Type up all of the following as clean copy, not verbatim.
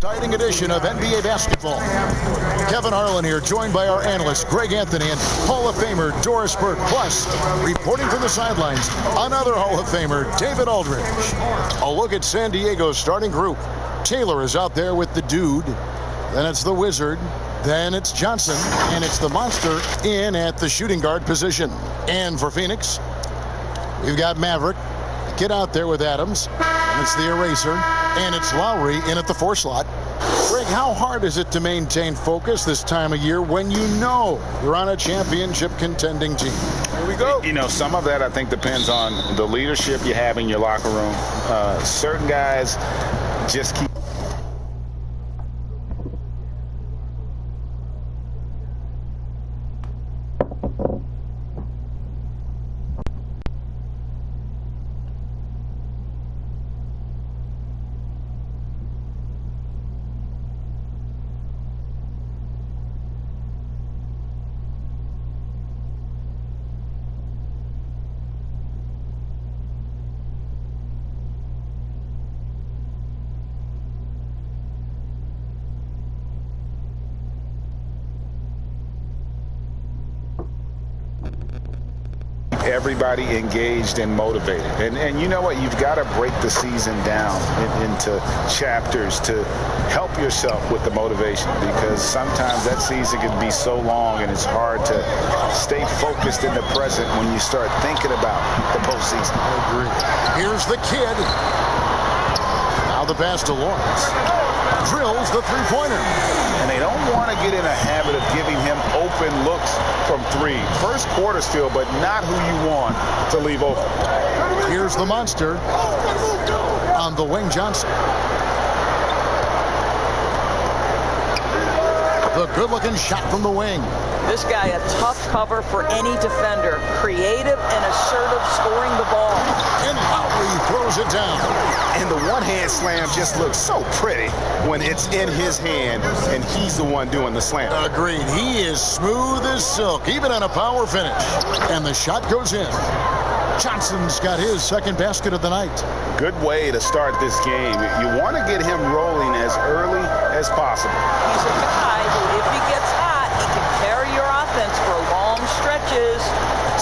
Exciting edition of NBA basketball. Kevin Harlan here, joined by our analyst Greg Anthony and Hall of Famer Doris Burke. Plus, reporting from the sidelines, another Hall of Famer, David Aldridge. A look at San Diego's starting group. Taylor is out there with the dude. Then it's the Wizard. Then it's Johnson. And it's the Monster in at the shooting guard position. And for Phoenix, we've got Maverick. Get out there with Adams. And it's the Eraser. And it's Lowry in at the 4 slot. Greg, how hard is it to maintain focus this time of year when you know you're on a championship contending team? Here we go. You know, some of that I think depends on the leadership you have in your locker room. Certain guys just keep. Everybody engaged and motivated. And you know what? You've got to break the season down into chapters to help yourself with the motivation, because sometimes that season can be so long and it's hard to stay focused in the present when you start thinking about the postseason. I agree. Here's the kid. Now the pass to Lawrence. Drills the three-pointer. And they don't want to get in a habit of giving him open looks from 3. First quarter still, but not who you want to leave open. Here's the Monster on the wing, Johnson. The good-looking shot from the wing. This guy a tough cover for any defender. Creative and assertive scoring the ball. And Lowry throws it down. And the one-hand slam just looks so pretty when it's in his hand and he's the one doing the slam. Agreed. He is smooth as silk, even on a power finish. And the shot goes in. Johnson's got his second basket of the night. Good way to start this game. You want to get him rolling as early as possible. He's a guy who, if he gets hot, he can carry your offense for long stretches.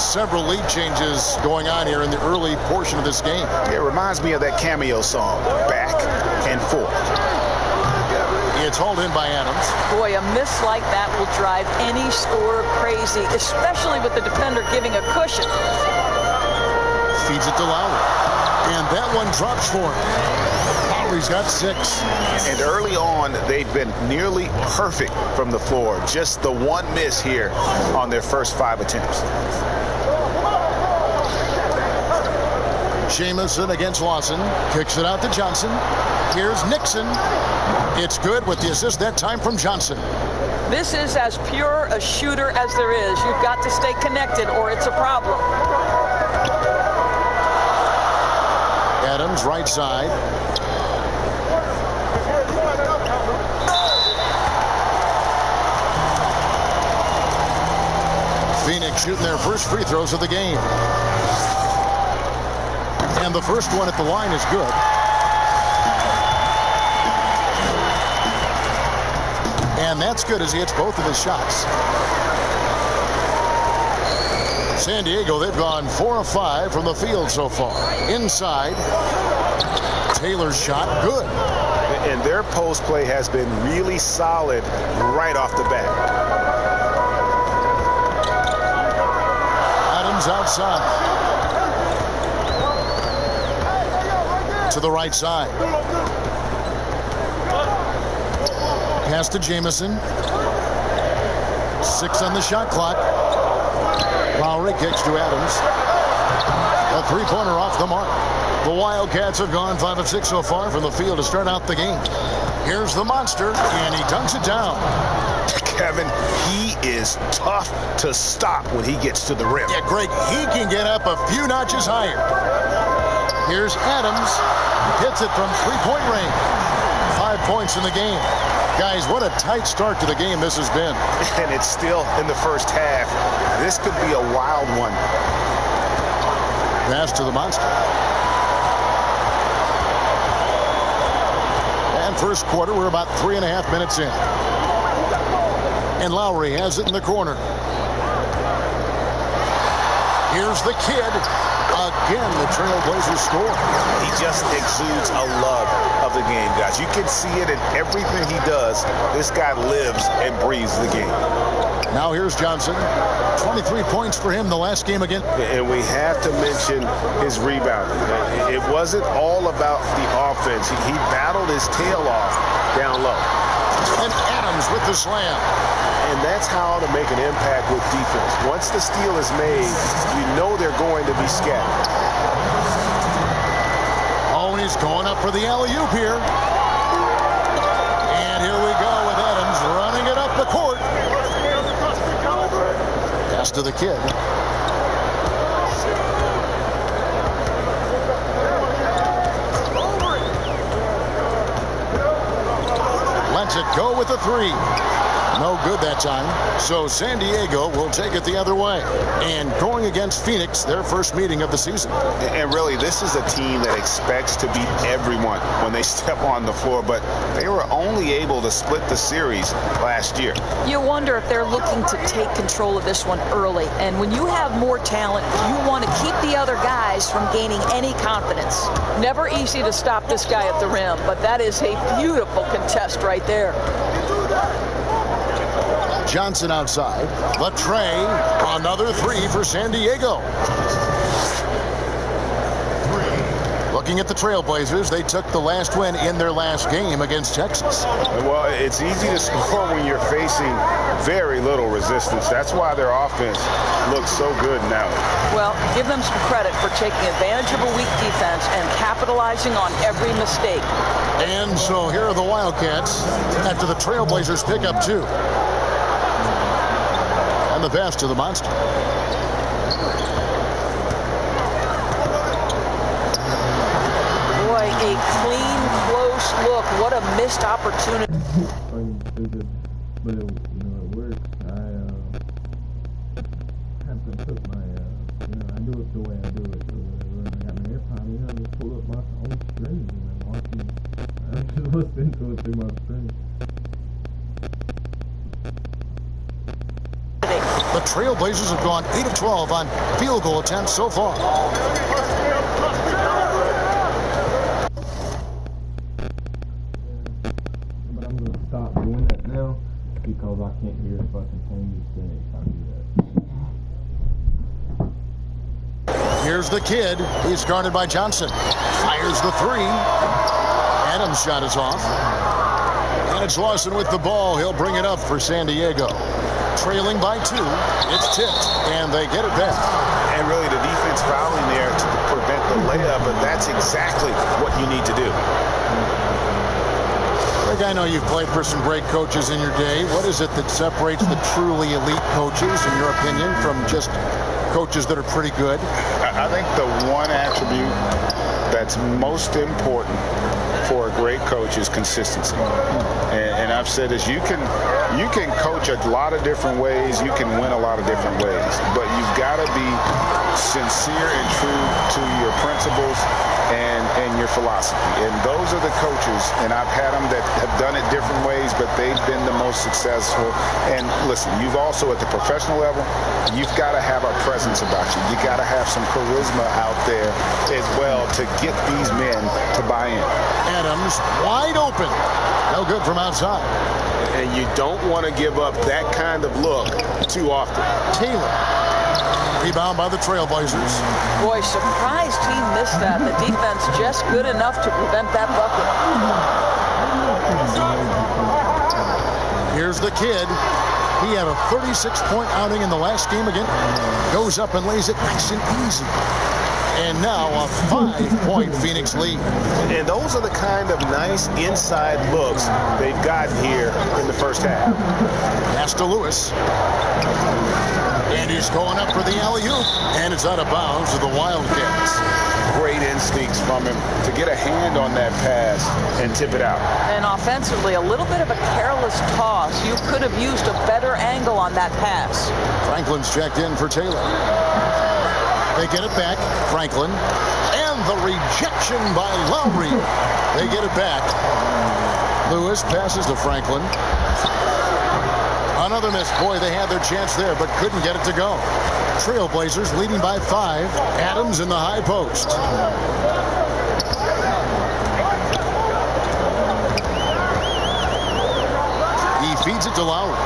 Several lead changes going on here in the early portion of this game. It reminds me of that cameo song, Back and Forth. It's hauled in by Adams. Boy, a miss like that will drive any scorer crazy, especially with the defender giving a cushion. Feeds it to Lowry. And that one drops for him. Lowry's got 6. And early on, they've been nearly perfect from the floor. Just the one miss here on their first 5 attempts. Jamison against Lawson. Kicks it out to Johnson. Here's Nixon. It's good with the assist that time from Johnson. This is as pure a shooter as there is. You've got to stay connected or it's a problem. Adams, right side. Phoenix shooting their first free throws of the game. And the first one at the line is good. And that's good as he hits both of his shots. San Diego, they've gone 4 of 5 from the field so far. Inside, Taylor's shot, good. And their post play has been really solid right off the bat. Adams outside. To the right side. Pass to Jamison. 6 on the shot clock. Lowry kicks to Adams. A three-pointer off the mark. The Wildcats have gone 5 of 6 so far from the field to start out the game. Here's the Monster, and he dunks it down. Kevin, he is tough to stop when he gets to the rim. Yeah, Greg, he can get up a few notches higher. Here's Adams. Hits it from three-point range. 5 points in the game. Guys, what a tight start to the game this has been. And it's still in the first half. This could be a wild one. Pass to the Monster. And first quarter, we're about 3.5 minutes in. And Lowry has it in the corner. Here's the kid. Again, the Trailblazers score. He just exudes a love of the game, guys. You can see it in everything he does. This guy lives and breathes the game. Now here's Johnson. 23 points for him the last game again. And we have to mention his rebounding. It wasn't all about the offense. He battled his tail off down low. And Adams with the slam. And that's how to make an impact with defense. Once the steal is made, you know they're going to be scattered. Oh, and he's going up for the alley-oop here. And here we go with Adams running it up the court. Pass to the kid. Lets it go with the three. No good that time. So San Diego will take it the other way. And going against Phoenix, their first meeting of the season. And really, this is a team that expects to beat everyone when they step on the floor. But they were only able to split the series last year. You wonder if they're looking to take control of this one early. And when you have more talent, you want to keep the other guys from gaining any confidence. Never easy to stop this guy at the rim, but that is a beautiful contest right there. Johnson outside. The tray. Another three for San Diego. Looking at the Trailblazers, they took the last win in their last game against Texas. Well, it's easy to score when you're facing very little resistance. That's why their offense looks so good now. Well, give them some credit for taking advantage of a weak defense and capitalizing on every mistake. And so here are the Wildcats after the Trailblazers pick up two. And the pass to the monster. Boy, a clean, close look. What a missed opportunity. But it works. I have to put my, I do it the way I do it. So when I got my AirPod, I just pull up my own screen and I'm watching. I'm just listening to it through my screen. The Trailblazers have gone 8 of 12 on field goal attempts so far. But I'm going to stop doing that now because I can't hear if I continue to stay if I do that. Here's the kid. He's guarded by Johnson. Fires the three. Adams' shot is off. And it's Lawson with the ball. He'll bring it up for San Diego. Trailing by 2. It's tipped, and they get it back. And really, the defense fouling there to prevent the layup, but that's exactly what you need to do. Greg, I know you've played for some great coaches in your day. What is it that separates the truly elite coaches, in your opinion, from just coaches that are pretty good? I think the one attribute that's most important for a great coach is consistency. And I've said this, you can coach a lot of different ways, you can win a lot of different ways, but you've got to be sincere and true to your principles and your philosophy. And those are the coaches, and I've had them that have done it different ways, but they've been the most successful. And listen, you've also at the professional level, you've got to have a presence about you. You got to have some charisma out there as well to get these men to buy in. Adams wide open. No good from outside. And you don't want to give up that kind of look too often. Taylor. Rebound by the Trailblazers. Boy, surprised he missed that. The defense just good enough to prevent that bucket. Here's the kid. He had a 36-point outing in the last game again. Goes up and lays it nice and easy. And now a 5-point Phoenix lead. And those are the kind of nice inside looks they've gotten here in the first half. Pass to Lewis. And he's going up for the alley-oop. And it's out of bounds to the Wildcats. Great instincts from him to get a hand on that pass and tip it out. And offensively, a little bit of a careless toss. You could have used a better angle on that pass. Franklin's checked in for Taylor. They get it back. Franklin. And the rejection by Lowry. They get it back. Lewis passes to Franklin. Another miss. Boy, they had their chance there, but couldn't get it to go. Trailblazers leading by 5. Adams in the high post. He feeds it to Lowry.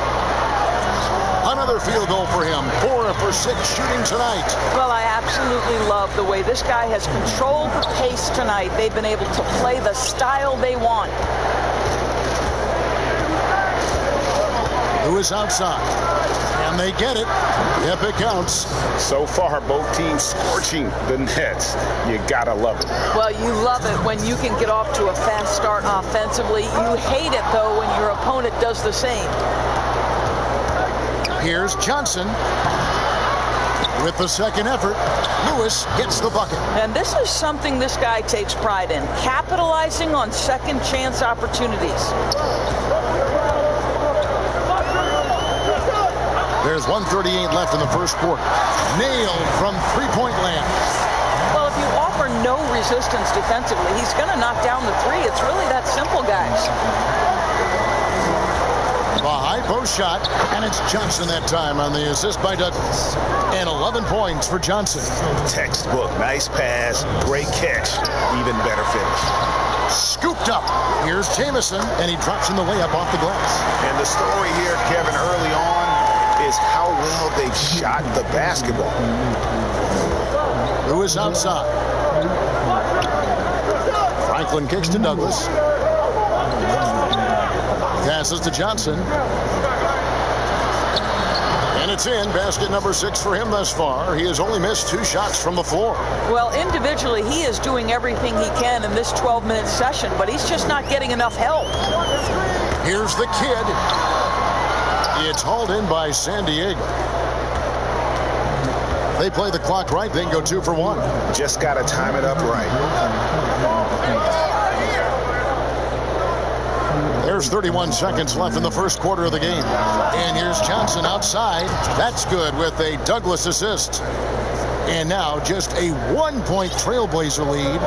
Another field goal for him. 4 for 6 shooting tonight. Well, I absolutely love the way this guy has controlled the pace tonight. They've been able to play the style they want. Lewis outside. And they get it. If it counts. So far, both teams scorching the nets. You gotta love it. Well, you love it when you can get off to a fast start offensively. You hate it, though, when your opponent does the same. Here's Johnson with the second effort. Lewis gets the bucket. And this is something this guy takes pride in, capitalizing on second chance opportunities. There's 1:38 left in the first quarter. Nailed from three-point land. Well, if you offer no resistance defensively, he's going to knock down the three. It's really that simple, guys. A high post shot, and it's Johnson that time on the assist by Douglas. And 11 points for Johnson. Textbook. Nice pass. Great catch. Even better finish. Scooped up. Here's Jamison, and he drops in the layup off the glass. And the story here, Kevin, early on is how well they've shot the basketball. Lewis outside. Franklin kicks to Douglas. Passes to Johnson. And it's in. Basket number 6 for him thus far. He has only missed 2 shots from the floor. Well, individually, he is doing everything he can in this 12-minute session, but he's just not getting enough help. Here's the kid. It's hauled in by San Diego. They play the clock right, then go 2 for 1. Just got to time it up right. There's 31 seconds left in the first quarter of the game. And here's Johnson outside. That's good with a Douglas assist. And now just a 1-point Trailblazer lead.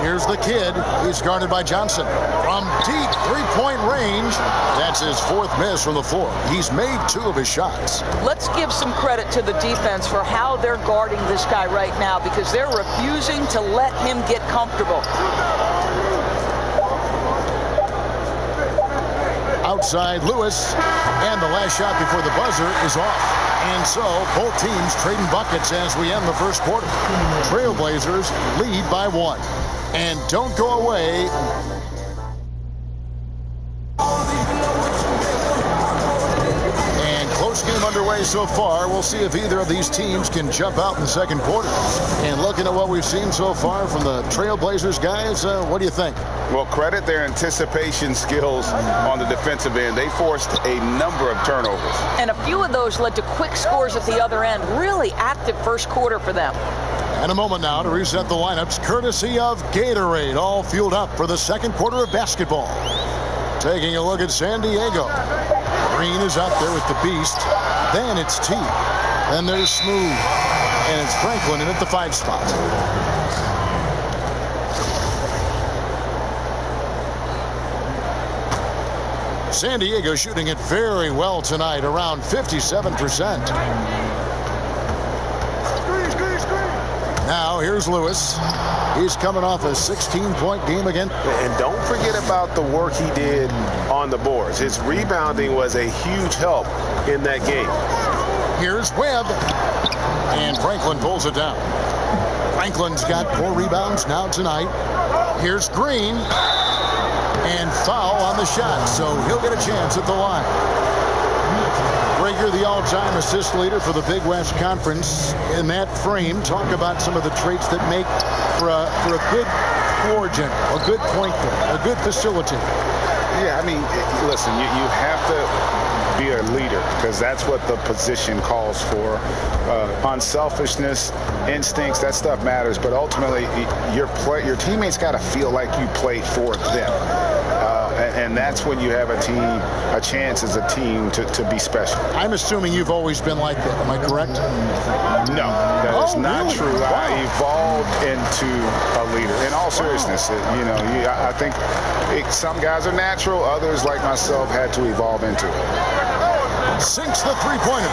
Here's the kid. He's guarded by Johnson. From deep three-point range, that's his 4th miss from the floor. He's made 2 of his shots. Let's give some credit to the defense for how they're guarding this guy right now, because they're refusing to let him get comfortable. Outside Lewis, and the last shot before the buzzer is off. And so both teams trading buckets as we end the first quarter. Trailblazers lead by 1. And don't go away. And close game underway so far. We'll see if either of these teams can jump out in the second quarter. And looking at what we've seen so far from the Trailblazers guys, what do you think? Well, credit their anticipation skills on the defensive end. They forced a number of turnovers. And a few of those led to quick scores at the other end. Really active first quarter for them. And a moment now to reset the lineups, courtesy of Gatorade, all fueled up for the second quarter of basketball. Taking a look at San Diego. Green is out there with the Beast. Then it's T. Then there's Smooth. And it's Franklin in at the 5 spot. San Diego shooting it very well tonight, around 57%. Now here's Lewis. He's coming off a 16-point game again. And don't forget about the work he did on the boards. His rebounding was a huge help in that game. Here's Webb. And Franklin pulls it down. Franklin's got 4 rebounds now tonight. Here's Green. And foul on the shot, so he'll get a chance at the line. Rager, the all-time assist leader for the Big West Conference. In that frame, talk about some of the traits that make for a good floor general, a good point guard, a good facilitator. Yeah, I mean, listen, you have to be a leader because that's what the position calls for. Unselfishness, instincts, that stuff matters, but ultimately your teammates got to feel like you play for them. And that's when you have a chance as a team to be special. I'm assuming you've always been like that. Am I correct? No, that is not really? true. Wow. I evolved into a leader. In all seriousness, I think some guys are natural. Others, like myself, had to evolve into it. Sinks the three-pointer.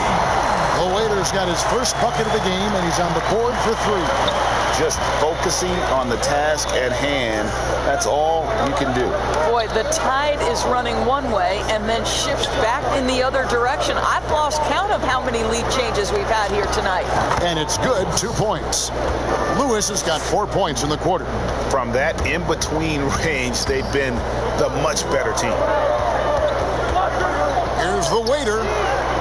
The Waiter's got his first bucket of the game, and he's on the board for three. Just focusing on the task at hand, that's all you can do. Boy, the tide is running one way and then shifts back in the other direction. I've lost count of how many lead changes we've had here tonight. And it's good, 2 points. Lewis has got 4 points in the quarter. From that in-between range, they've been the much better team. Here's the Waiter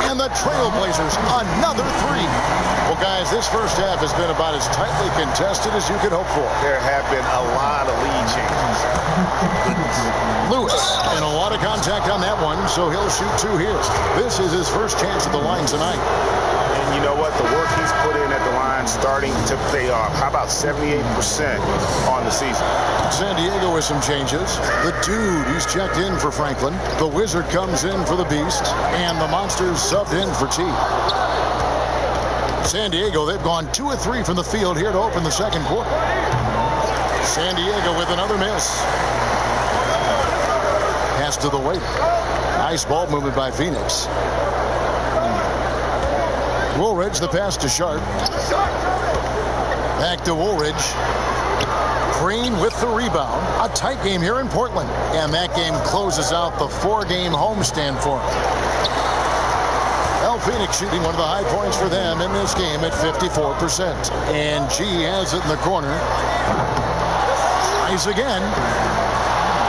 and the Trailblazers, another three. Well, guys, this first half has been about as tightly contested as you could hope for. There have been a lot of lead changes. Lewis, and a lot of contact on that one, so he'll shoot two here. This is his first chance at the line tonight. And you know what? The work he's put in at the line starting to pay off. How about 78% on the season? San Diego with some changes. The Dude, he's checked in for Franklin. The Wizard comes in for the Beast. And the Monsters subbed in for T. San Diego, they've gone 2 of 3 from the field here to open the second quarter. San Diego with another miss. Pass to the Waiter. Nice ball movement by Phoenix. Woolridge, the pass to Sharp. Back to Woolridge. Green with the rebound. A tight game here in Portland. And that game closes out the 4-game homestand for him. Phoenix shooting one of the high points for them in this game at 54%. And G has it in the corner. Tries again.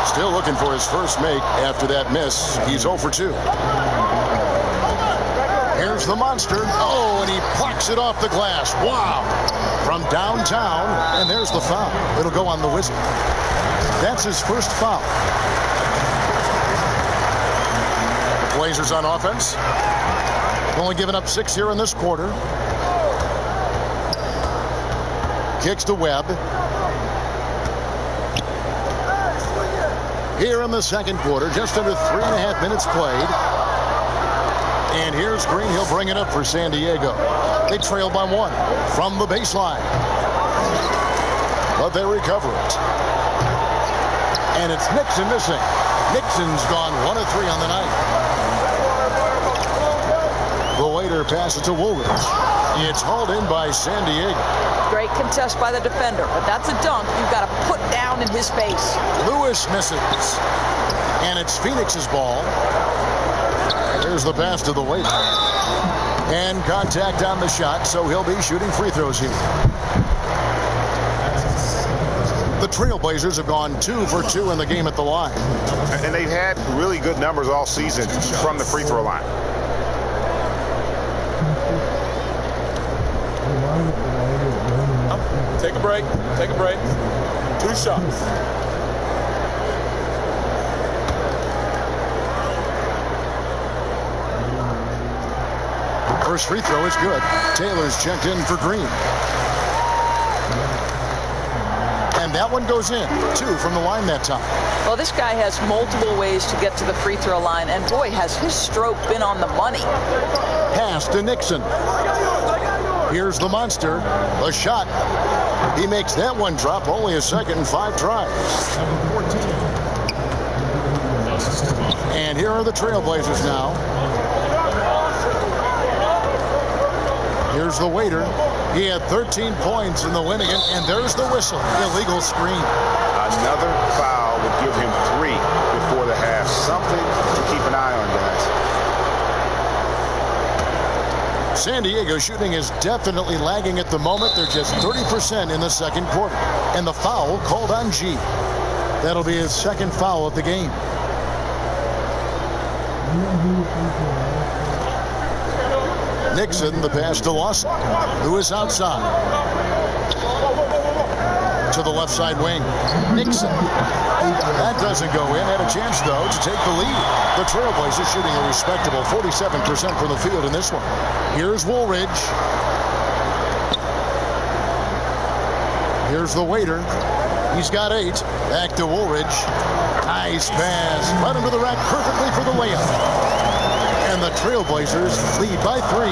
Still looking for his first make after that miss. He's 0 for 2. Here's the Monster. Oh, and he plucks it off the glass. Wow. From downtown. And there's the foul. It'll go on the Wizard. That's his first foul. Blazers on offense. Only given up 6 here in this quarter. Kicks to Webb. Here in the second quarter, just under 3.5 minutes played. And here's Green. He'll bring it up for San Diego. They trail by 1 from the baseline. But they recover it. And it's Nixon missing. Nixon's gone 1 of 3 on the night. The Waiter passes to Woolridge. It's hauled in by San Diego. Great contest by the defender, but that's a dunk you've got to put down in his face. Lewis misses. And it's Phoenix's ball. There's the pass to the Waiter. And contact on the shot, so he'll be shooting free throws here. The Trailblazers have gone 2 for 2 in the game at the line. And they've had really good numbers all season from the free throw line. Take a break. Take a break. 2 shots. First free throw is good. Taylor's checked in for Green. And that one goes in. 2 from the line that time. Well, this guy has multiple ways to get to the free throw line, and boy, has his stroke been on the money. Pass to Nixon. Here's the Monster. The shot. He makes that one drop. Only a second and 5 tries. And here are the Trailblazers now. Here's the Waiter. He had 13 points in the win again, and there's the whistle. Illegal screen. Another foul would give him 3 before the half. Something to keep an eye on, guys. San Diego shooting is definitely lagging at the moment. They're just 30% in the second quarter. And the foul called on G. That'll be his second foul of the game. Nixon, the pass to Lawson. Lewis outside. To the left side wing. Nixon. That doesn't go in. Had a chance, though, to take the lead. The Trailblazers shooting a respectable 47% from the field in this one. Here's Woolridge. Here's the Waiter. He's got 8. Back to Woolridge. Nice pass. Right into the rack perfectly for the layup. And the Trailblazers lead by 3.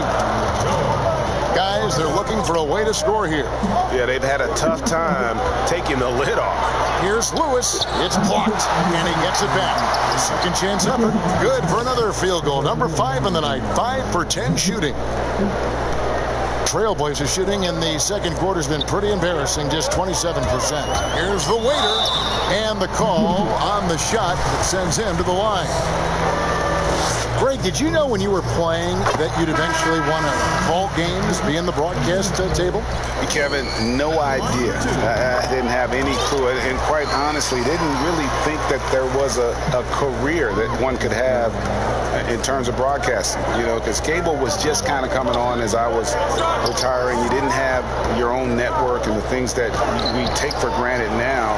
Guys, they're looking for a way to score here. Yeah, they've had a tough time taking the lid off. Here's Lewis. It's blocked, and he gets it back. Second chance effort. Good for another field goal. Number 5 in the night. 5 for 10 shooting. Trailblazers shooting in the second quarter has been pretty embarrassing, just 27%. Here's the waiter, and the call on the shot that sends him to the line. Greg, did you know when you were playing that you'd eventually want to call games, be in the broadcast table? Kevin, no idea. I didn't have any clue, and quite honestly, didn't really think that there was a career that one could have in terms of broadcasting, because cable was just kind of coming on as I was retiring. You didn't have your own network and the things that we take for granted now.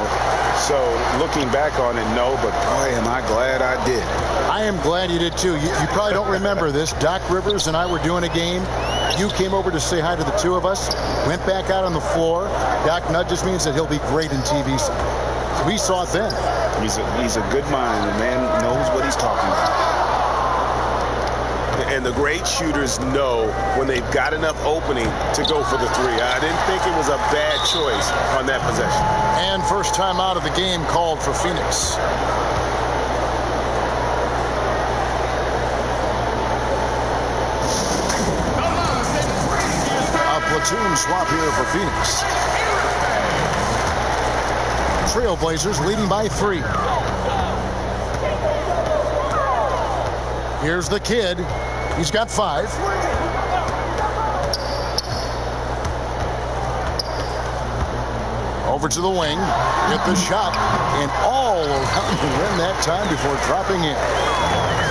So looking back on it, no, but boy, am I glad I did. I am glad you did too. You probably don't remember this. Doc Rivers and I were doing a game. You came over to say hi to the two of us, went back out on the floor. Doc nudges me and said he'll be great in TV. We saw it then. He's a good mind. The man knows what he's talking about. And the great shooters know when they've got enough opening to go for the 3. I didn't think it was a bad choice on that possession. And first time out of the game called for Phoenix. A platoon swap here for Phoenix. Trailblazers leading by 3. Here's the kid. He's got 5. Over to the wing. Hit the shot. And all around the rim that time before dropping in.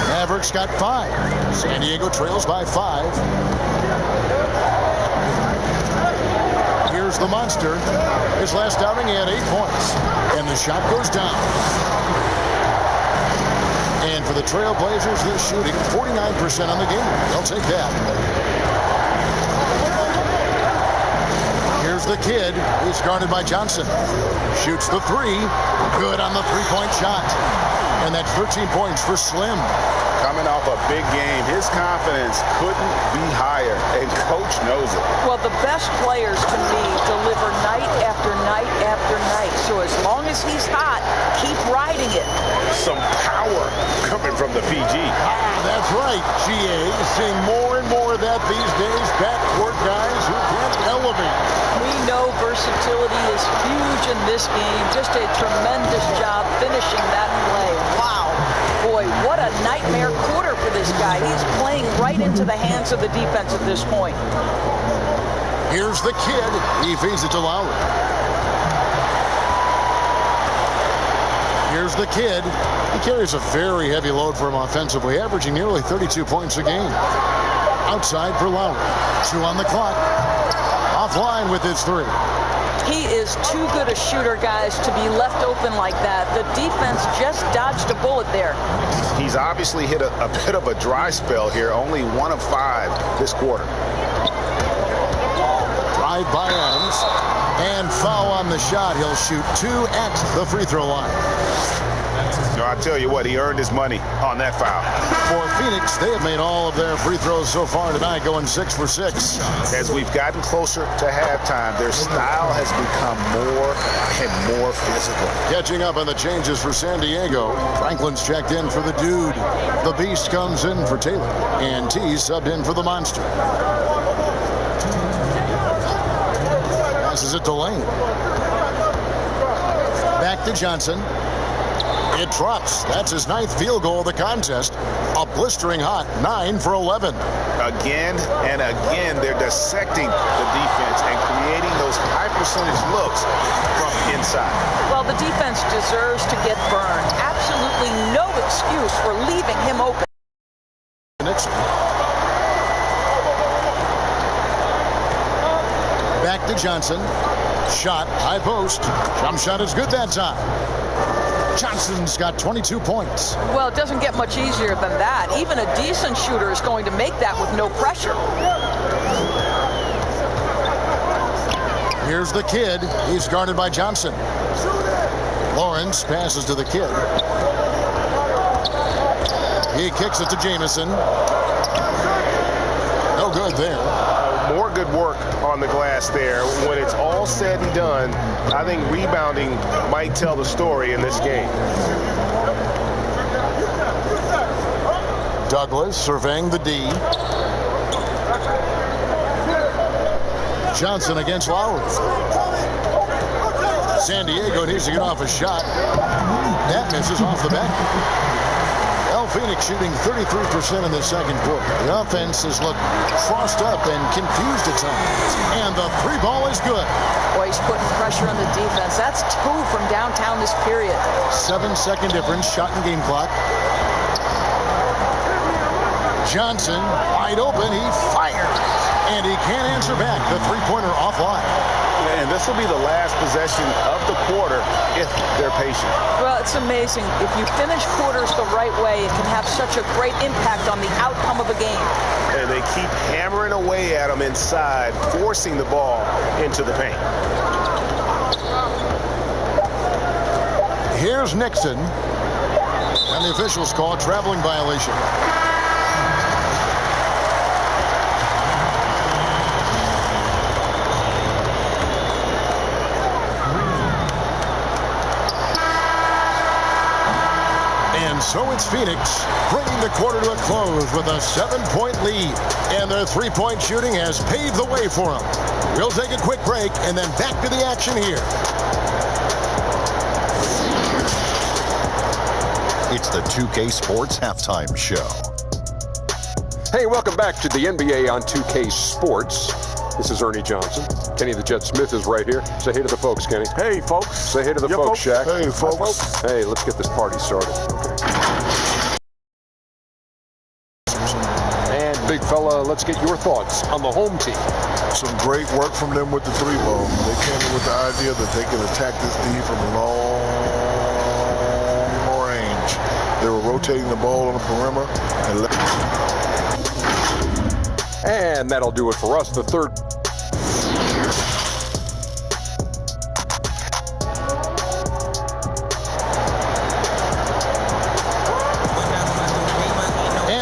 Mavericks got 5. San Diego trails by 5. Here's the monster. His last outing, he had 8 points. And the shot goes down. And for the Trailblazers, they're shooting 49% on the game. They'll take that. Here's the kid. He's guarded by Johnson. Shoots the 3. Good on the 3-point shot. And that's 13 points for Slim. Coming off a big game, his confidence couldn't be higher, and coach knows it. Well, the best players to me deliver night after night after night. So as long as he's hot, keep riding it. Some power coming from the PG. That's right, GA. Seeing more and more of that these days. Backcourt guys who can elevate. We know versatility is huge in this game. Just a tremendous job finishing that play. Wow. Boy, what a nightmare quarter for this guy. He's playing right into the hands of the defense at this point. Here's the kid. He feeds it to Lowry. Here's the kid. He carries a very heavy load for him offensively, averaging nearly 32 points a game. Outside for Lowry. 2 on the clock. Offline with his 3. He is too good a shooter, guys, to be left open like that. The defense just dodged a bullet there. He's obviously hit a bit of a dry spell here. Only 1 of 5 this quarter. Drive by Adams. And foul on the shot. He'll shoot 2 at the free throw line. No, I tell you what, he earned his money on that foul. For Phoenix, they have made all of their free throws so far tonight, going 6 for 6. As we've gotten closer to halftime, their style has become more and more physical. Catching up on the changes for San Diego. Franklin's checked in for the dude. The Beast comes in for Taylor. And T subbed in for the Monster. Passes it to Lane. Back to Johnson. It drops. That's his 9th field goal of the contest. A blistering hot 9 for 11. Again and again, they're dissecting the defense and creating those high percentage looks from inside. Well, the defense deserves to get burned. Absolutely no excuse for leaving him open. Back to Johnson. Shot, high post. Jump shot is good that time. Johnson's got 22 points. Well, it doesn't get much easier than that. Even a decent shooter is going to make that with no pressure. Here's the kid. He's guarded by Johnson. Low Lawrence passes to the kid. He kicks it to Jamison. No good there. More good work on the glass there. When it's all said and done, I think rebounding might tell the story in this game. Douglas surveying the D. Johnson against Lowry. San Diego needs to get off a shot. That misses off the back. Phoenix shooting 33% in the second quarter. The offense has looked crossed up and confused at times. And the three ball is good. Boy, he's putting pressure on the defense. That's 2 from downtown this period. 7-second difference, shot and game clock. Johnson, wide open, he fires. And he can't answer back. The three-pointer offline. And this will be the last possession of the quarter if they're patient. Well, it's amazing. If you finish quarters the right way, it can have such a great impact on the outcome of a game. And they keep hammering away at them inside, forcing the ball into the paint. Here's Nixon. And the officials call a traveling violation. So it's Phoenix bringing the quarter to a close with a 7-point lead. And their three-point shooting has paved the way for them. We'll take a quick break and then back to the action here. It's the 2K Sports Halftime Show. Hey, welcome back to the NBA on 2K Sports. This is Ernie Johnson. Kenny the Jet Smith is right here. Say hey to the folks, Kenny. Hey, folks. Say hey to the folks, Shaq. Hey, folks. Hey, let's get this party started. And big fella, let's get your thoughts on the home team. Some great work from them with the three ball. They came in with the idea that they can attack this D from long range. They were rotating the ball on the perimeter. And that'll do it for us. The third.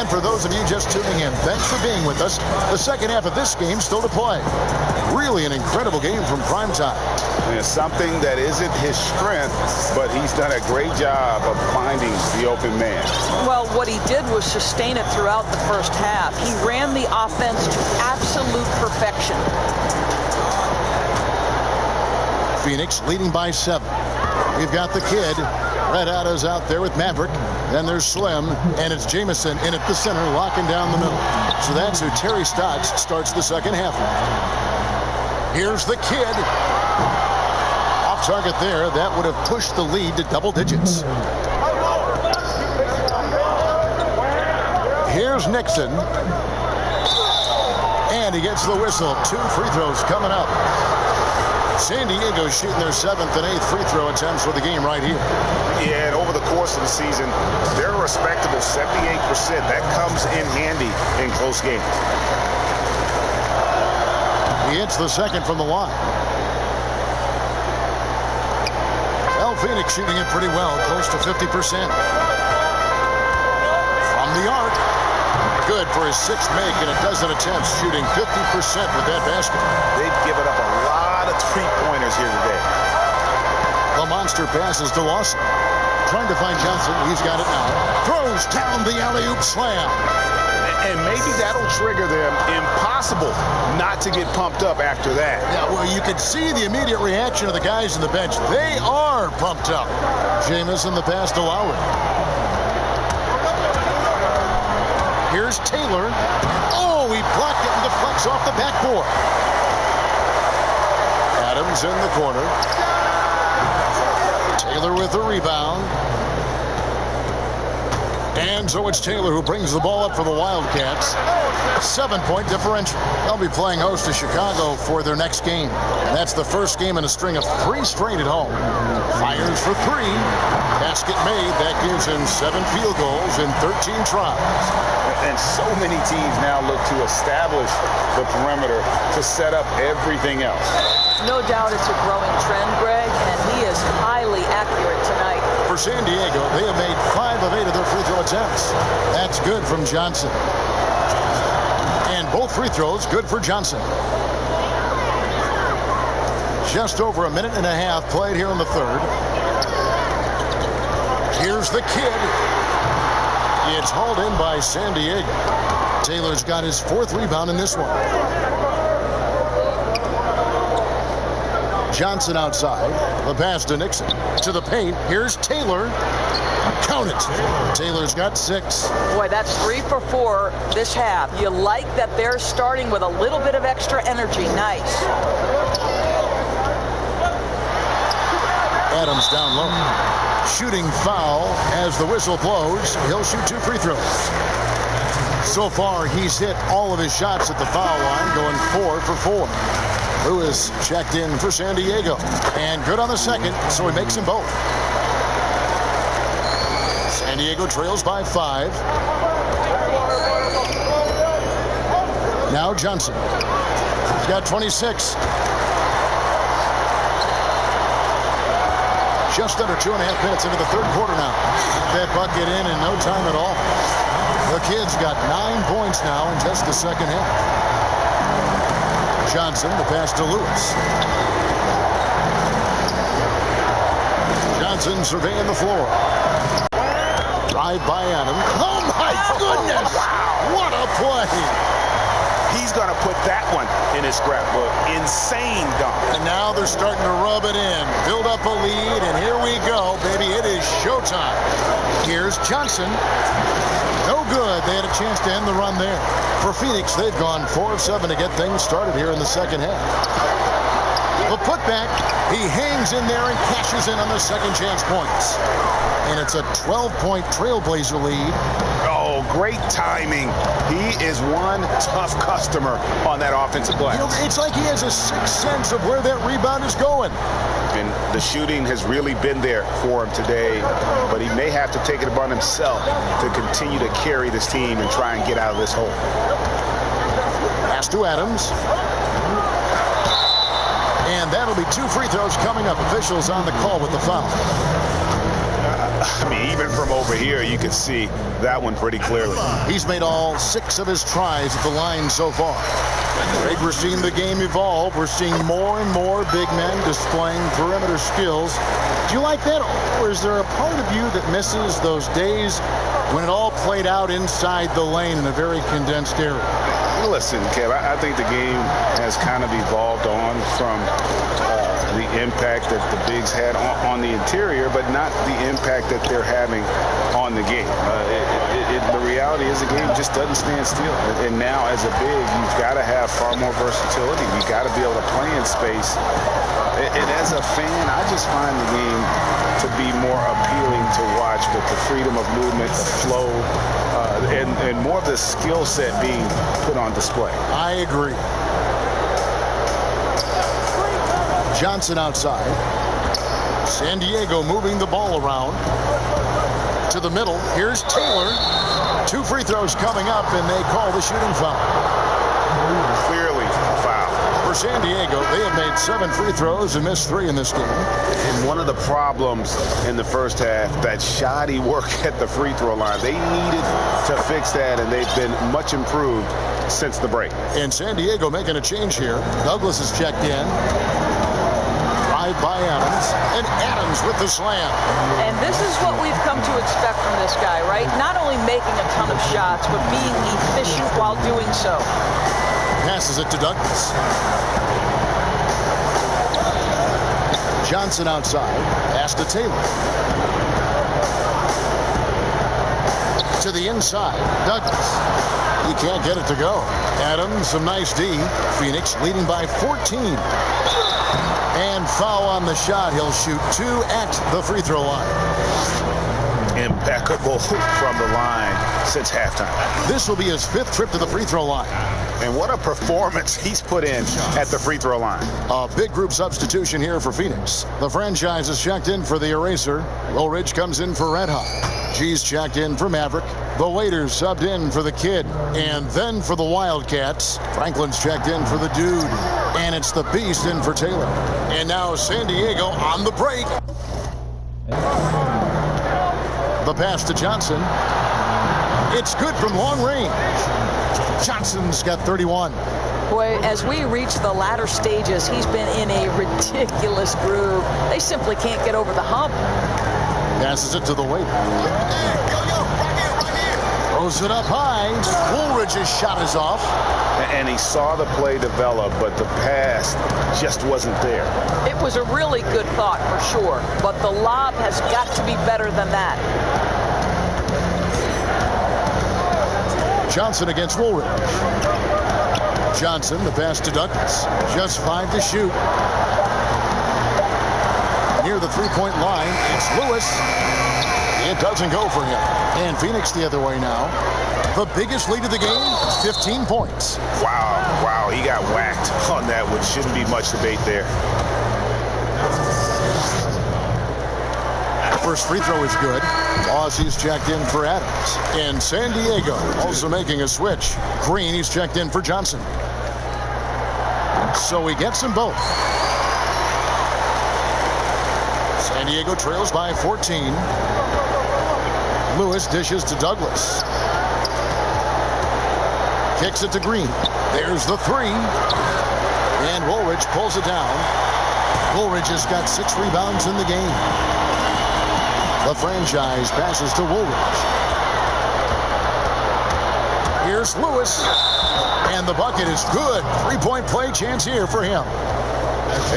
For those of you just tuning in, thanks for being with us. The second half of this game still to play. Really an incredible game from primetime. And something that isn't his strength, but he's done a great job of finding the open man. Well, what he did was sustain it throughout the first half. He ran the offense to absolute perfection. Phoenix leading by 7. We've got the kid. Red Otto's out there with Maverick. Then there's Slim, and it's Jamison in at the center, locking down the middle. So that's who Terry Stotts starts the second half. Here's the kid. Off target there. That would have pushed the lead to double digits. Here's Nixon. And he gets the whistle. 2 free throws coming up. San Diego shooting their 7th and 8th free throw attempts for the game right here. Yeah, and over the course of the season, they're a respectable 78%. That comes in handy in close games. He hits the second from the line. Well, Phoenix shooting it pretty well, close to 50%. From the arc. Good for his 6th make and a dozen attempts, shooting 50% with that basket. They've given up a lot of three-pointers here today. The monster passes to Lawson. Trying to find Johnson. He's got it now. Throws down the alley-oop slam. And maybe that'll trigger them. Impossible not to get pumped up after that. Yeah, well, you could see the immediate reaction of the guys on the bench. They are pumped up. Jamison the pass to Lowry. Here's Taylor. Oh, he blocked it and deflects off the backboard. Adams in the corner. Taylor with the rebound. And so it's Taylor who brings the ball up for the Wildcats. 7-point differential. They'll be playing host to Chicago for their next game. That's the first game in a string of 3 straight at home. Fires for 3. Basket made. That gives him 7 field goals in 13 tries. And so many teams now look to establish the perimeter to set up everything else. No doubt it's a growing trend, Greg, and he is highly accurate tonight. For San Diego, they have made 5 of 8 of their free throw attempts. That's good from Johnson. And both free throws good for Johnson. Just over a minute and a half played here in the third. Here's the kid. It's hauled in by San Diego. Taylor's got his 4th rebound in this one. Johnson outside. The pass to Nixon. To the paint. Here's Taylor. Count it. Taylor's got 6. Boy, that's 3 for 4 this half. You like that they're starting with a little bit of extra energy. Nice. Adams down low. Shooting foul as the whistle blows. He'll shoot 2 free throws. So far, he's hit all of his shots at the foul line, going 4 for 4. Lewis checked in for San Diego. And good on the second, so he makes them both. San Diego trails by 5. Now Johnson. He's got 26. Just under 2.5 minutes into the third quarter now. That bucket in no time at all. The kid's got 9 points now in just the second half. Johnson, the pass to Lewis. Johnson surveying the floor. Drive by Adams. Oh my goodness! What a play! He's going to put that one in his scrapbook. Insane dunk. And now they're starting to rub it in. Build up a lead, and here we go, baby. It is showtime. Here's Johnson. No good. They had a chance to end the run there. For Phoenix, they've gone 4 of 7 to get things started here in the second half. The putback, he hangs in there and cashes in on the second chance points. And it's a 12-point Trailblazer lead. Oh, great timing. He is one tough customer on that offensive glass. You know, it's like he has a sixth sense of where that rebound is going. And the shooting has really been there for him today, but he may have to take it upon himself to continue to carry this team and try and get out of this hole. Pass to Adams. And that'll be 2 free throws coming up. Officials on the call with the foul. I mean, even from over here, you can see that one pretty clearly. He's made all 6 of his tries at the line so far. Greg, we're seeing the game evolve. We're seeing more and more big men displaying perimeter skills. Do you like that? Or is there a part of you that misses those days when it all played out inside the lane in a very condensed area? Listen, Kev, I think the game has kind of evolved on from the impact that the bigs had on the interior, but not the impact that they're having on the game. The reality is the game just doesn't stand still. And now as a big, you've got to have far more versatility. You've got to be able to play in space. And as a fan, I just find the game to be more appealing to watch with the freedom of movement, the flow, and more of the skill set being put on display. I agree. Johnson outside. San Diego moving the ball around to the middle. Here's Taylor. 2 free throws coming up, and they call the shooting foul. Clearly a foul. For San Diego, they have made 7 free throws and missed 3 in this game. And one of the problems in the first half, that shoddy work at the free throw line. They needed to fix that, and they've been much improved since the break. And San Diego making a change here. Douglas has checked in. By Adams, and Adams with the slam. And this is what we've come to expect from this guy, right? Not only making a ton of shots, but being efficient while doing so. Passes it to Douglas. Johnson outside. Pass to Taylor. To the inside. Douglas. He can't get it to go. Adams, some nice D. Phoenix leading by 14. And foul on the shot. He'll shoot 2 at the free throw line. impeccable from the line since halftime. This will be his 5th trip to the free throw line. And what a performance he's put in at the free throw line. A big group substitution here for Phoenix. The franchise is checked in for the Eraser. Woolridge comes in for Red Hot. G's checked in for Maverick. The Waiters subbed in for the Kid. And then for the Wildcats, Franklin's checked in for the Dude. And it's the Beast in for Taylor. And now San Diego on the break. The pass to Johnson. It's good from long range. Johnson's got 31. Boy, as we reach the latter stages, he's been in a ridiculous groove. They simply can't get over the hump. Passes it to the Waiter. Throws it up high. Woolridge's shot is off. And he saw the play develop, but the pass just wasn't there. It was a really good thought for sure, but the lob has got to be better than that. Johnson against Woolridge. Johnson, the pass to Douglas. Just 5 to shoot. Near the three-point line, it's Lewis. It doesn't go for him. And Phoenix the other way now. The biggest lead of the game, 15 points. Wow, he got whacked on that, which shouldn't be much debate there. First free throw is good. Aussie's checked in for Adams. And San Diego also making a switch. Green, he's checked in for Johnson. So he gets them both. San Diego trails by 14. Lewis dishes to Douglas. Kicks it to Green. There's the 3. And Woolridge pulls it down. Woolridge has got 6 rebounds in the game. The franchise passes to Woolridge. Here's Lewis. And the bucket is good. 3-point play chance here for him.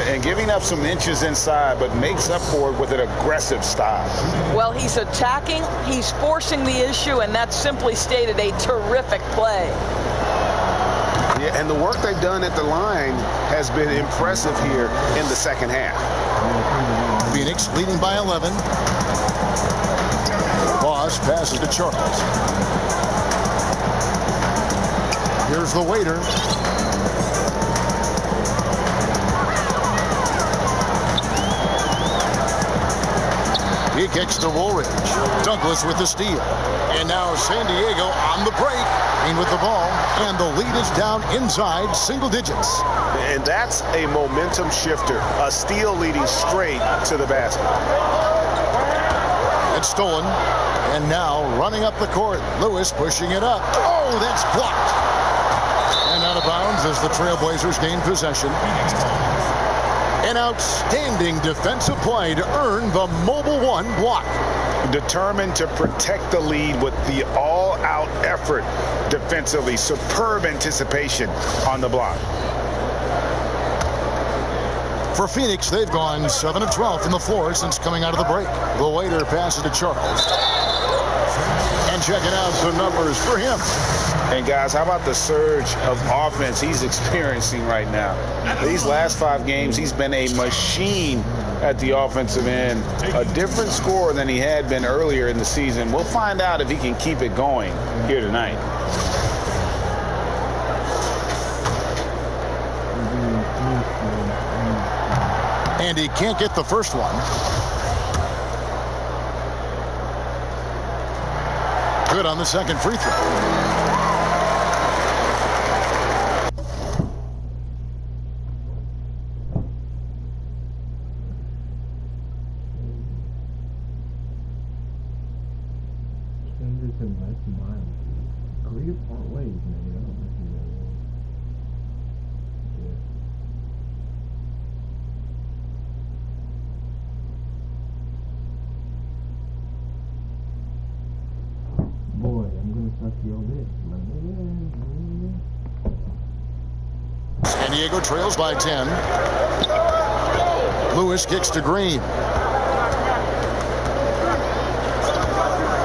And giving up some inches inside, but makes up for it with an aggressive style. Well, he's attacking, he's forcing the issue, and that's simply stated a terrific play. Yeah, and the work they've done at the line has been impressive here in the second half. Phoenix leading by 11. Boss passes to Charles. Here's the Waiter. He kicks to Woolridge. Douglas with the steal. And now San Diego on the break. Green with the ball. And the lead is down inside single digits. And that's a momentum shifter. A steal leading straight to the basket. It's stolen. And now running up the court. Lewis pushing it up. Oh, that's blocked. And out of bounds as the Trailblazers gain possession. An outstanding defensive play to earn the Mobile One block. Determined to protect the lead with the all-out effort defensively. Superb anticipation on the block. For Phoenix, they've gone 7 of 12 from the floor since coming out of the break. The Waiter passes to Charles. And checking out the numbers for him. And guys, how about the surge of offense he's experiencing right now? These last 5 games, he's been a machine at the offensive end. A different scorer than he had been earlier in the season. We'll find out if he can keep it going here tonight. And he can't get the first one. Good on the second free throw. Strangers and less miles. Agree apart ways, man. I don't know. Yeah. Boy, I'm gonna suck your dick. San Diego trails by 10. Lewis kicks to Green.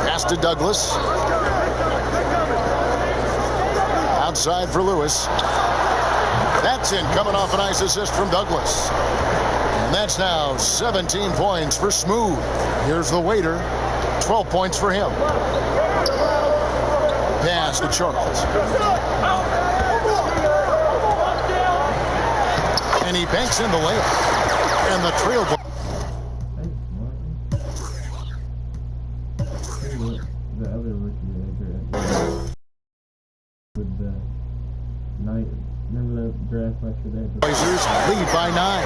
Pass to Douglas. Outside for Lewis. That's in, coming off a nice assist from Douglas. And that's now 17 points for Smooth. Here's the Waiter. 12 points for him. Pass to Charles. And he banks in the layup. And the Trailblazers. The other rookie with the night. Remember that draft last year? Blazers lead by 9.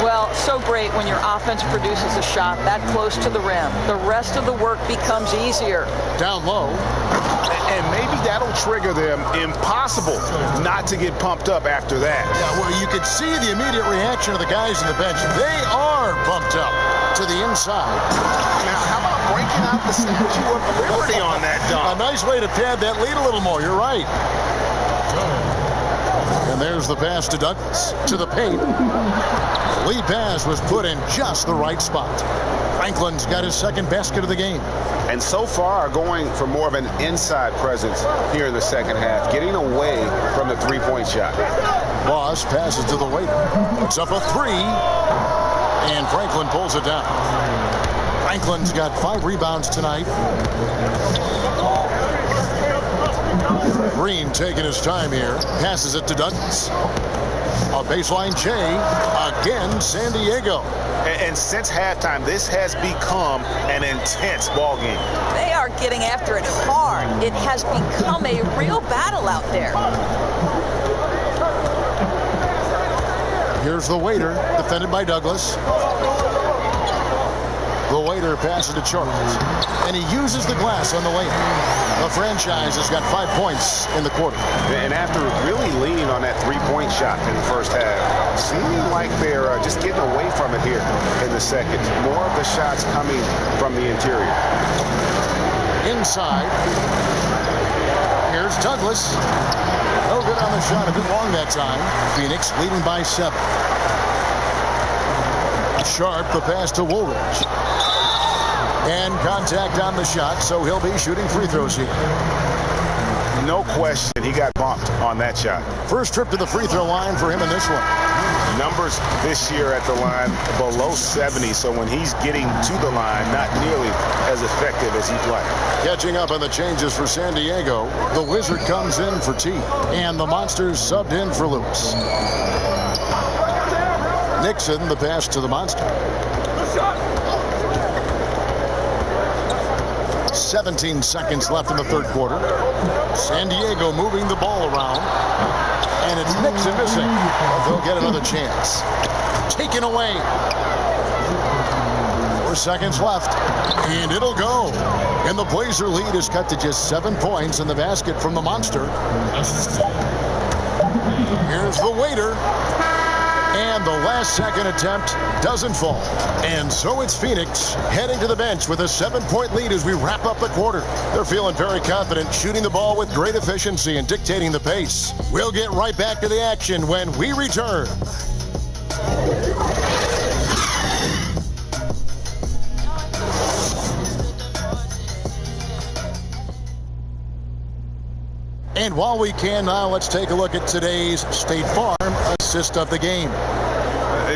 Well, so great when your offense produces a shot that close to the rim. The rest of the work becomes easier. Down low. And maybe that'll trigger them. Impossible not to get pumped up after that. Yeah, well, you could see the immediate reaction of the guys on the bench. They are pumped up to the inside. Now, how about breaking out the Statue of Liberty on that dunk? A nice way to pad that lead a little more. You're right. And there's the pass to Douglas, to the paint. The lead pass was put in just the right spot. Franklin's got his second basket of the game. And so far going for more of an inside presence here in the second half, getting away from the three-point shot. Boss passes to the waiter. Puts up a 3. And Franklin pulls it down. Franklin's got 5 rebounds tonight. Green taking his time here. Passes it to Douglas. A baseline J. Again, San Diego. And since halftime, this has become an intense ball game. They are getting after it hard. It has become a real battle out there. Here's the waiter, defended by Douglas. The waiter passes to Charles. And he uses the glass on the layup. The franchise has got 5 points in the quarter. And after really leaning on that three-point shot in the first half, seeming like they're just getting away from it here in the second. More of the shots coming from the interior. Inside. Here's Douglas. No good on the shot. A bit long that time. Phoenix leading by 7. Sharp, the pass to Woolridge. And contact on the shot, so he'll be shooting free throws here. No question, he got bumped on that shot. First trip to the free throw line for him in this one. Numbers this year at the line below 70, so when he's getting to the line, not nearly as effective as he played. Catching up on the changes for San Diego, the Wizard comes in for T, and the Monsters subbed in for Lewis. Nixon, the pass to the Monster. 17 seconds left in the third quarter. San Diego moving the ball around. And it's Nixon missing. But they'll get another chance. Taken away. 4 seconds left. And it'll go. And the Blazer lead is cut to just 7 points in the basket from the Monster. Here's the waiter. And the last second attempt doesn't fall. And so it's Phoenix heading to the bench with a 7-point lead as we wrap up the quarter. They're feeling very confident, shooting the ball with great efficiency and dictating the pace. We'll get right back to the action when we return. And while we can now, let's take a look at today's State Farm assist of the game.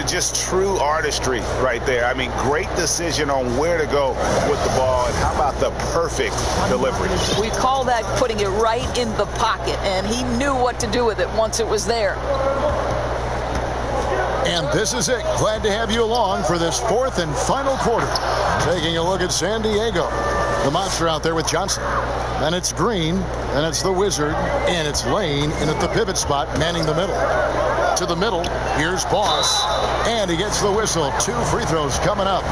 Just true artistry right there. I mean, great decision on where to go with the ball, and how about the perfect delivery? We call that putting it right in the pocket, and he knew what to do with it once it was there. And this is it. Glad to have you along for this fourth and final quarter. Taking a look at San Diego. The Monster out there with Johnson. Then it's Green, then it's the Wizard, and it's Lane in at the pivot spot, manning the middle. To the middle, here's Boss, and he gets the whistle. 2 free throws coming up.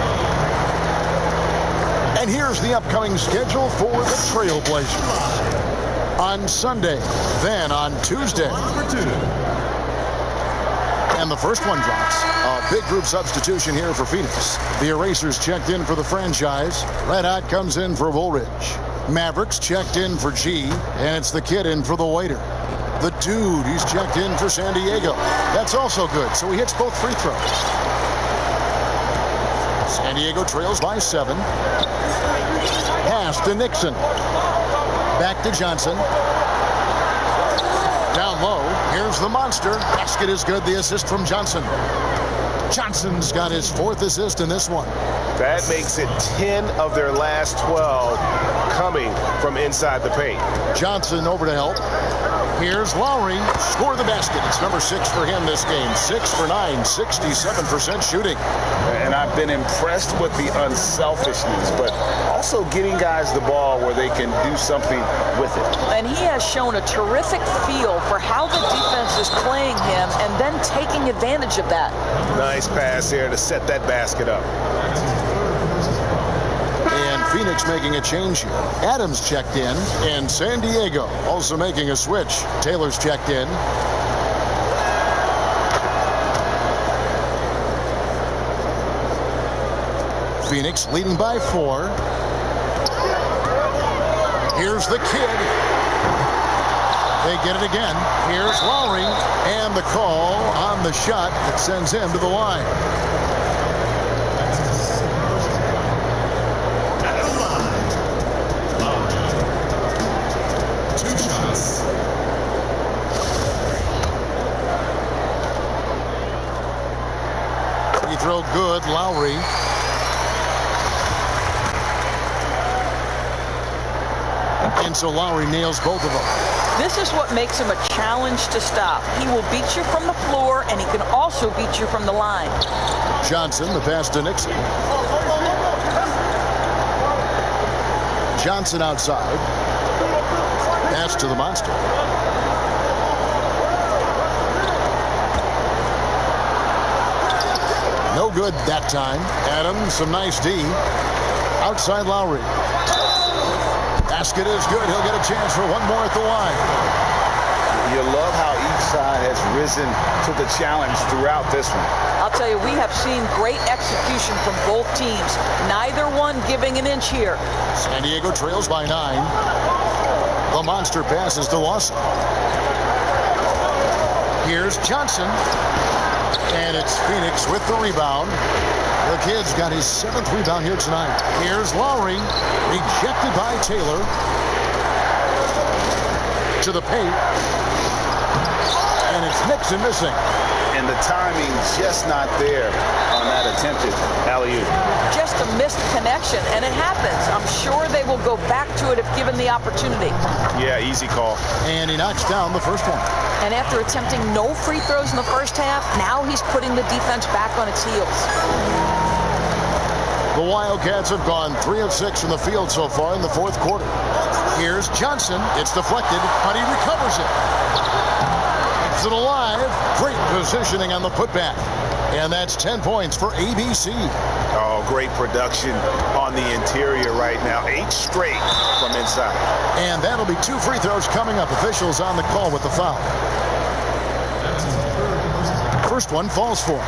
And here's the upcoming schedule for the Trailblazers. On Sunday, then on Tuesday. And the first one drops. A big group substitution here for Phoenix. The Erasers checked in for the franchise. Red Hot comes in for Woolridge. Mavericks checked in for G, and it's the kid in for the waiter. The dude, he's checked in for San Diego. That's also good, so he hits both free throws. San Diego trails by 7. Pass to Nixon. Back to Johnson. Down low, here's the Monster. Basket is good, the assist from Johnson. Johnson's got his 4th assist in this one. That makes it 10 of their last 12 coming from inside the paint. Johnson over to help. Here's Lowry. Score the basket. It's number 6 for him this game. 6 for 9, 67% shooting. And I've been impressed with the unselfishness, but also getting guys the ball where they can do something with it. And he has shown a terrific feel for how the defense is playing him and then taking advantage of that. Nice pass there to set that basket up. And Phoenix making a change here. Adams checked in, and San Diego also making a switch. Taylor's checked in. Phoenix leading by 4. Here's the kid. They get it again. Here's Lowry, and the call on the shot that sends him to the line. Free throw good, Lowry. And so Lowry nails both of them. This is what makes him a challenge to stop. He will beat you from the floor, and he can also beat you from the line. Johnson, the pass to Nixon. Johnson outside. Pass to the monster. No good that time. Adams, some nice D. Outside Lowry. Basket is good. He'll get a chance for one more at the line. You love how each side has risen to the challenge throughout this one. I'll tell you, we have seen great execution from both teams. Neither one giving an inch here. San Diego trails by 9. The monster passes to Lawson. Here's Johnson. And it's Phoenix with the rebound. The kid's got his 7th rebound here tonight. Here's Lowry. Rejected by Taylor. To the paint. And it's Nixon missing. And the timing just not there on that attempted alley-oop. Just a missed connection, and it happens. I'm sure they will go back to it if given the opportunity. Yeah, easy call. And he knocks down the first one. And after attempting no free throws in the first half, now he's putting the defense back on its heels. The Wildcats have gone 3 of 6 from the field so far in the 4th quarter. Here's Johnson. It's deflected, but he recovers it. Keeps it alive. Great positioning on the putback. And that's 10 points for ABC. Oh, great production on the interior right now. 8 straight from inside. And that'll be 2 free throws coming up. Officials on the call with the foul. First one falls for him.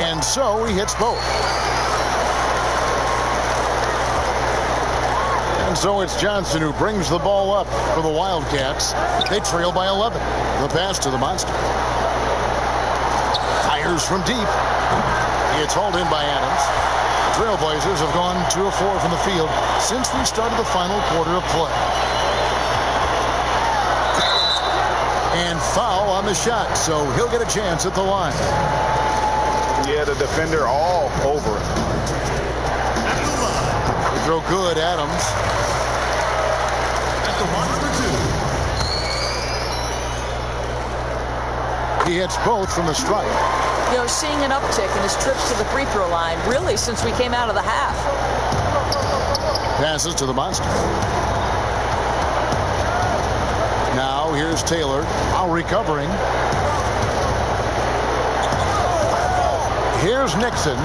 And so he hits both. And so it's Johnson who brings the ball up for the Wildcats. They trail by 11. The pass to the monster. Fires from deep. It's hauled in by Adams. The Trailblazers have gone 2 of 4 from the field since we started the final quarter of play. And foul on the shot, so he'll get a chance at the line. Yeah, the defender all over it. They throw good, Adams. At the line, number 2. He hits both from the strike. You know, seeing an uptick in his trips to the free throw line, really, since we came out of the half. Passes to the monster. Now here's Taylor. Now recovering. Here's Nixon.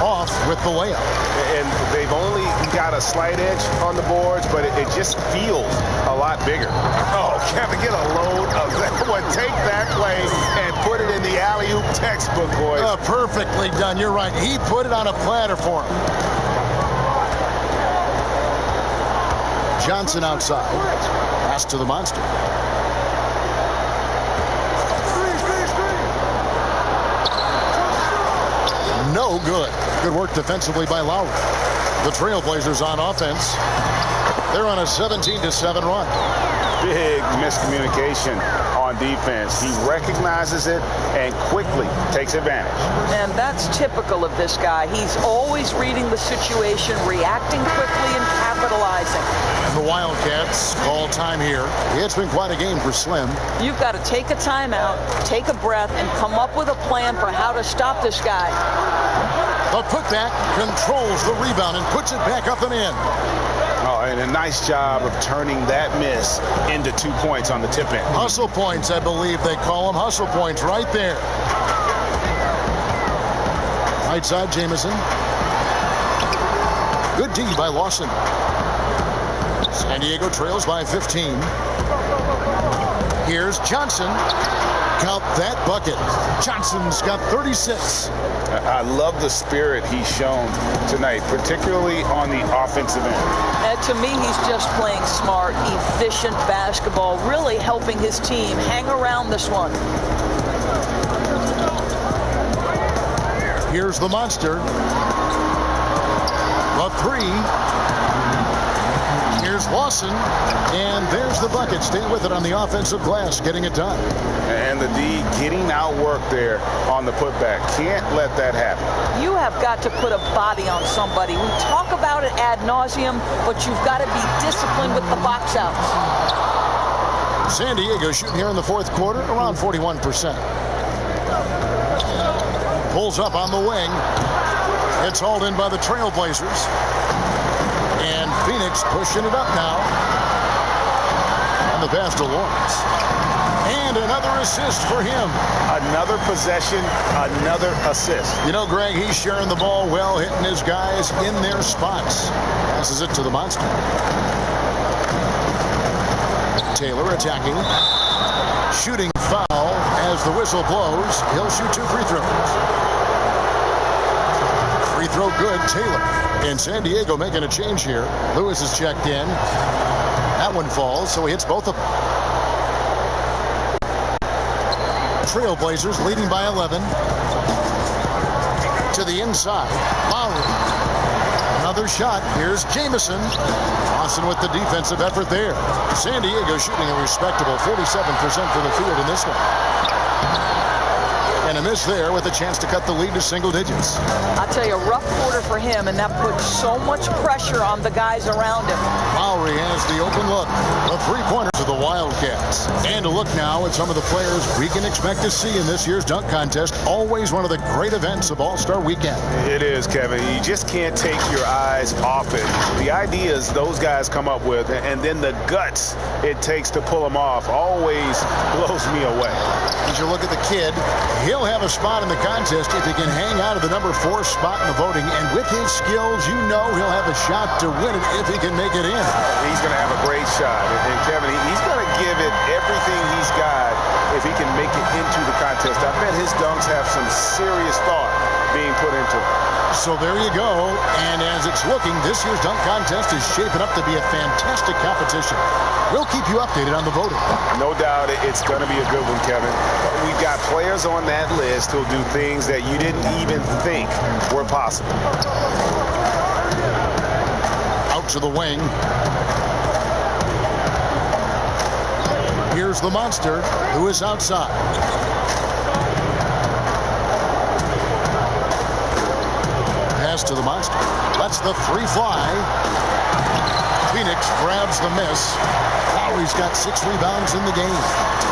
Off with the layup. And they've only got a slight edge on the boards, but it just feels a lot bigger. Oh, Kevin, get a load of that one. Take that play and put it in the alley-oop textbook, boys. Perfectly done. You're right. He put it on a platter for him. Johnson outside. Pass to the monster. No good. Good work defensively by Lowry. The Trailblazers on offense. They're on a 17-7 run. big miscommunication on defense. He recognizes it and quickly takes advantage. And that's typical of this guy. He's always reading the situation, reacting quickly, and capitalizing. The Wildcats call time here. It's been quite a game for Slim. You've got to take a timeout, take a breath, and come up with a plan for how to stop this guy. The putback controls the rebound and puts it back up and in. Oh, and a nice job of turning that miss into 2 points on the tip end. Hustle points, I believe they call them. Hustle points right there. Right side, Jamison. Good D by Lawson. San Diego trails by 15. Here's Johnson. Count that bucket. Johnson's got 36. I love the spirit he's shown tonight, particularly on the offensive end. To me, he's just playing smart, efficient basketball, really helping his team hang around this one. Here's the monster. The three. Here's Lawson, and there's the bucket. Stay with it on the offensive glass, getting it done. And the D getting outworked there on the putback. Can't let that happen. You have got to put a body on somebody. We talk about it ad nauseum, but you've got to be disciplined with the box outs. San Diego shooting here in the fourth quarter, around 41%. Pulls up on the wing. It's hauled in by the Trailblazers. And Phoenix pushing it up now. And the pass to Lawrence. And another assist for him. Another possession, another assist. You know, Greg, he's sharing the ball well, hitting his guys in their spots. Passes it to the monster. Taylor attacking. Shooting foul as the whistle blows. He'll shoot 2 free throws. Free throw good, Taylor. And San Diego making a change here. Lewis is checked in. That one falls, so he hits both of them. Trailblazers leading by 11. To the inside. Lowry. Another shot. Here's Jamison. Austin with the defensive effort there. San Diego shooting a respectable 47% for the field in this one. And a miss there with a chance to cut the lead to single digits. I'll tell you, a rough quarter for him, and that puts so much pressure on the guys around him. Lowry has the open look. The three-pointers of the Wildcats. And a look now at some of the players we can expect to see in this year's dunk contest. Always one of the great events of All-Star Weekend. It is, Kevin. You just can't take your eyes off it. The ideas those guys come up with, and then the guts it takes to pull them off, always blows me away. As you look at the kid, he'll have a spot in the contest if he can hang out of the number 4 spot in the voting. And with his skills, you know he'll have a shot to win it if he can make it in. He's going to have a great shot. And Kevin, he's going to give it everything he's got if he can make it into the contest. I bet his dunks have some serious thought being put into it. So there you go. And as it's looking, this year's dunk contest is shaping up to be a fantastic competition. We'll keep you updated on the voting. No doubt it's going to be a good one, Kevin. We've got players on that list who'll do things that you didn't even think were possible. Out to the wing. Here's the monster, who is outside. Pass to the monster. That's the free fly. Phoenix grabs the miss. Lowry's got 6 rebounds in the game.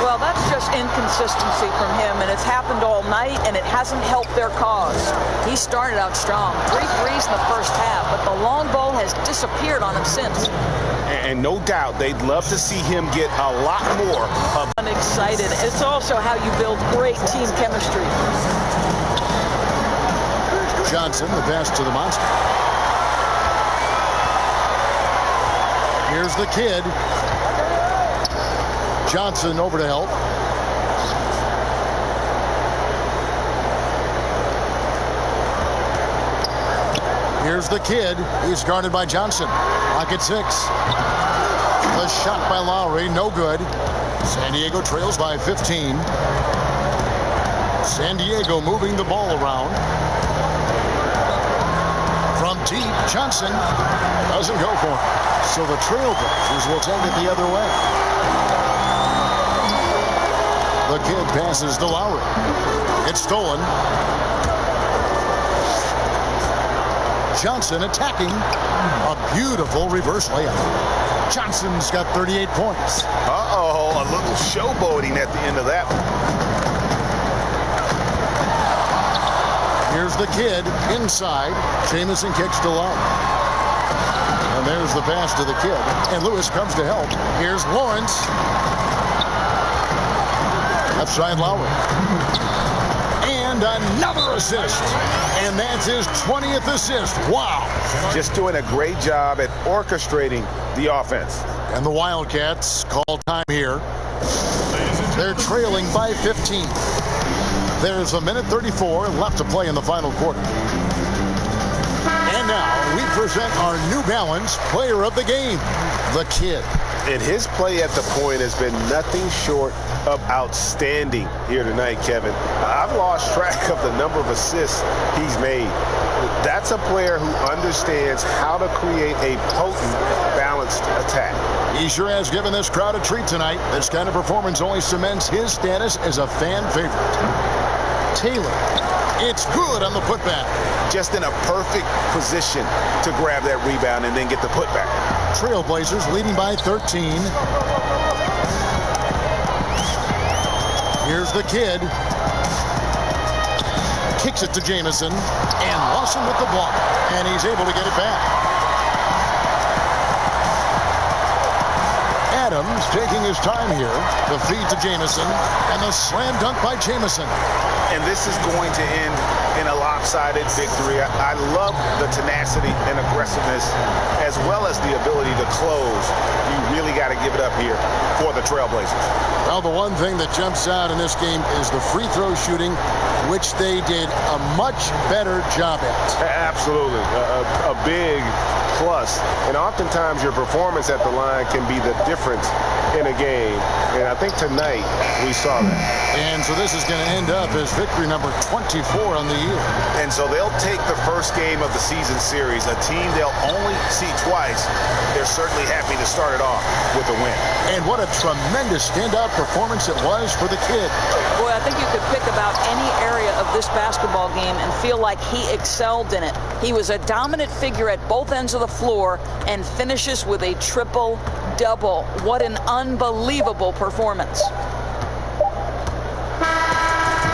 Well, that's just inconsistency from him, and it's happened all night, and it hasn't helped their cause. He started out strong. 3 threes in the first half, but the long ball has disappeared on him since. And no doubt they'd love to see him get a lot more of. I'm excited. It's also how you build great team chemistry. Johnson, the pass to the monster. Here's the kid. Johnson over to help. Here's the kid. He's guarded by Johnson. Lock at 6. The shot by Lowry, no good. San Diego trails by 15. San Diego moving the ball around. From deep, Johnson doesn't go for it. So the Trailblazers will take it the other way. The kid passes to Lowry. It's stolen. Johnson attacking. A beautiful reverse layup. Johnson's got 38 points. Uh-oh, a little showboating at the end of that one. Here's the kid inside. Jamison kicks to Lowry. And there's the pass to the kid. And Lewis comes to help. Here's Lawrence. Left side Lowry. And another assist. And that's his 20th assist. Wow. Just doing a great job at orchestrating the offense. And the Wildcats call time here. They're trailing by 15. There's a minute 34 left to play in the final quarter. And now we present our New Balance player of the game, the kid. And his play at the point has been nothing short of outstanding here tonight, Kevin. I've lost track of the number of assists he's made. That's a player who understands how to create a potent, balanced attack. He sure has given this crowd a treat tonight. This kind of performance only cements his status as a fan favorite. Taylor, it's good on the putback. Just in a perfect position to grab that rebound and then get the putback. Trailblazers leading by 13. Here's the kid. Kicks it to Jamison. And Lawson with the ball. And he's able to get it back. Adams taking his time here. The feed to Jamison. And the slam dunk by Jamison. And this is going to end in a lopsided victory. I love the tenacity and aggressiveness as well as the ability to close. You really got to give it up here for the Trailblazers. Well, the one thing that jumps out in this game is the free throw shooting, which they did a much better job at. Absolutely. A big plus. And oftentimes your performance at the line can be the difference in a game. And I think tonight we saw that. And so this is going to end up as victory number 24 on the year. And so they'll take the first game of the season series, a team they'll only see twice. They're certainly happy to start it off with a win. And what a tremendous standout performance it was for the kid. Boy, I think you could pick about any area of this basketball game and feel like he excelled in it. He was a dominant figure at both ends of the floor and finishes with a triple-double. What an unbelievable performance.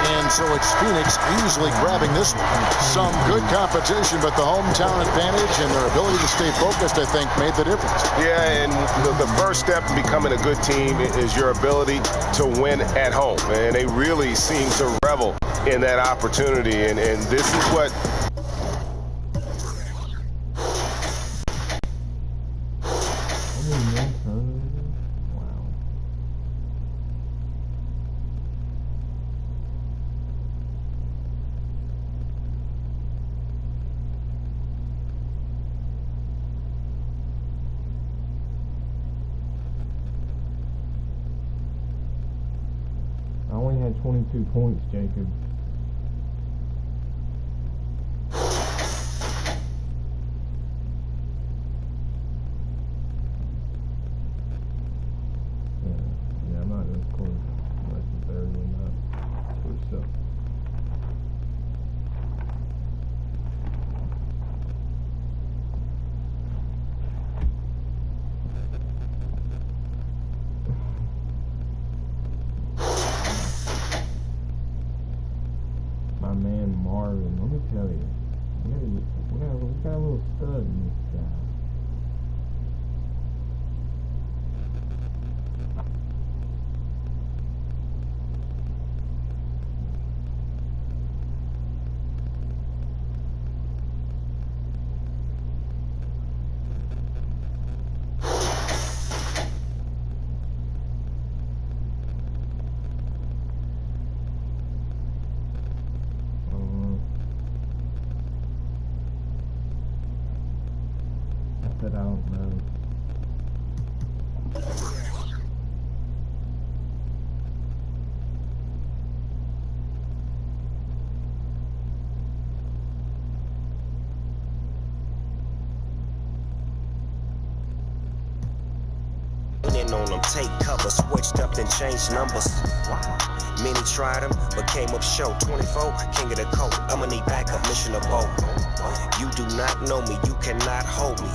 And so it's Phoenix easily grabbing this one. Some good competition, but the hometown advantage and their ability to stay focused, I think, made the difference. Yeah, and the first step to becoming a good team is your ability to win at home. And they really seem to revel in that opportunity. And this is what... I only had 22 points, Jacob. Yeah, I'm not gonna score less than 30 in that. Switch up. My man Marvin, let me tell you, we got a little stud in this guy. I don't know. in on them, take cover, switched up and changed numbers. Many tried him, but came up short. 24, king of the coat. I'ma need backup, mission of both. You do not know me, you cannot hold me.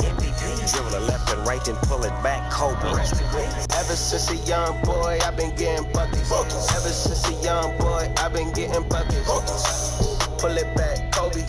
Dribble it left and right, then pull it back, Kobe. Ever since a young boy, I've been getting buckets. Ever since a young boy, I've been getting buckets. Pull it back, Kobe.